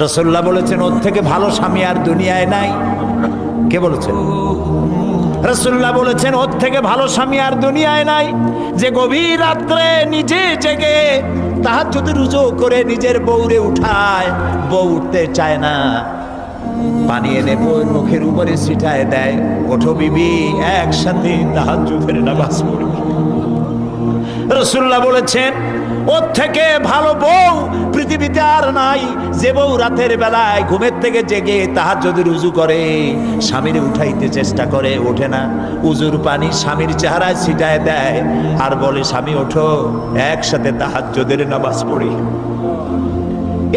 রাসূলুল্লাহ বলেছেন ওর থেকে ভালো স্বামী আর দুনিয়ায় নাই। কে বলেছেন? রাসূলুল্লাহ বলেছেন ওর থেকে ভালো স্বামী আর দুনিয়ায় নাই, যে গভীর রাত্রে নিজে জেগে তাহাজ্জুদ রুজু করে নিজের বউরে উঠায়, বউ উঠতে চায় না, পানি এনে বউর মুখের উপরে ছিটায় দেয়, ওঠো বিবি একসাথে তাহাজ্জুদের নামাজ পড়ি। রাসূলুল্লাহ বলেছেন ওর থেকে ভালো বউ পৃথিবীতে আর নাই, যে বউ রাতের বেলায় ঘুমের থেকে জেগে তাহাজ্জুদের উযু করে, স্বামীর উঠাইতে চেষ্টা করে, ওঠে না, উযুর পানি স্বামীর চেহারায় ছিটায় দেয় আর বলে স্বামী ওঠো একসাথে তাহাজ্জুদের নামাজ পড়ি।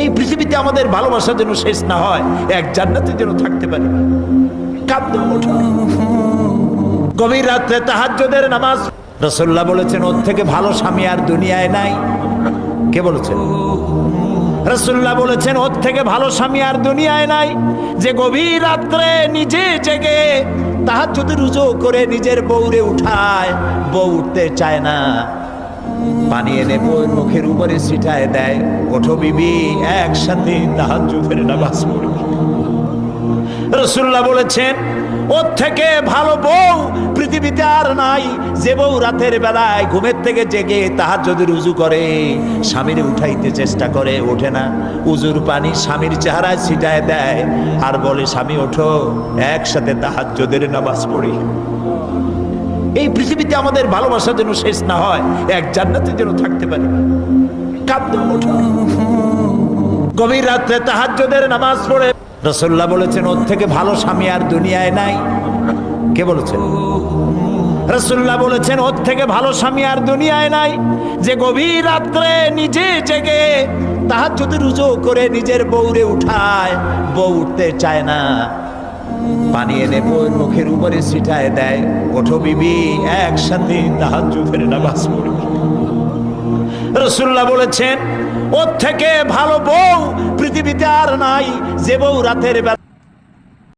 এই পৃথিবীতে আমাদের ভালোবাসা যেন শেষ না হয়, এক জান্নাতে যেন থাকতে পারি। কাঁদতে ওঠো, গভীর রাতে তাহাজ্জুদের নামাজ। রাসূলুল্লাহ বলেছেন ওর থেকে ভালো স্বামী আর দুনিয়ায় নাই। কে বলেছেন? রাসূলুল্লাহ বলেছেন ওর থেকে ভালো স্বামী আর দুনিয়ায় নাই, যে গভীর রাত্রে নিজে জেগে তাহাজ্জুদ রুজু করে নিজের বউরে উঠায়, বউ উঠতে চায় না, পানি এনে বউর মুখের উপরে ছিটায় দেয়, ওঠো বিবি একসাথে তাহাজ্জুদের নামাজ পড়ি। রাসূলুল্লাহ বলেছেন ওর থেকে ভালো বউ পৃথিবীতে আর নাই, যে বউ রাতের বেলায় ঘুমের থেকে জেগে তাহাজ্জুদের উযু করে, স্বামীর উঠাইতে চেষ্টা করে, ওঠে না, উযুর পানি স্বামীর চেহারায় ছিটায় দেয় আর বলে স্বামী ওঠো একসাথে তাহাজ্জুদের নামাজ পড়ি। এই পৃথিবীতে আমাদের ভালোবাসা যেন শেষ না হয়, এক জান্নাতে যেন থাকতে পারি। কাঁদতে ওঠো, গভীর রাতে তাহাজ্জুদের নামাজ পড়ে। রাসূলুল্লাহ বলেছেন ওর থেকে ভালো স্বামী আর দুনিয়ায় নাই। কে বলেছেন? রাসূলুল্লাহ বলেছেন ওর থেকে ভালো স্বামী আর দুনিয়ায় নাই, যে গভীর রাত্রে নিজে জেগে তাহাজ্জুদ রুজু করে নিজের বউরে উঠায়, বউ উঠতে চায় না, পানি এনে বউর মুখের উপরে ছিটায় দেয়, ওঠো বিবি একসাথে তাহাজ্জুদের নামাজ পড়ি। রাসূলুল্লাহ বলেছেন ওর থেকে ভালো বউ পৃথিবীতে আর নাই, যে বউ রাতের বেলা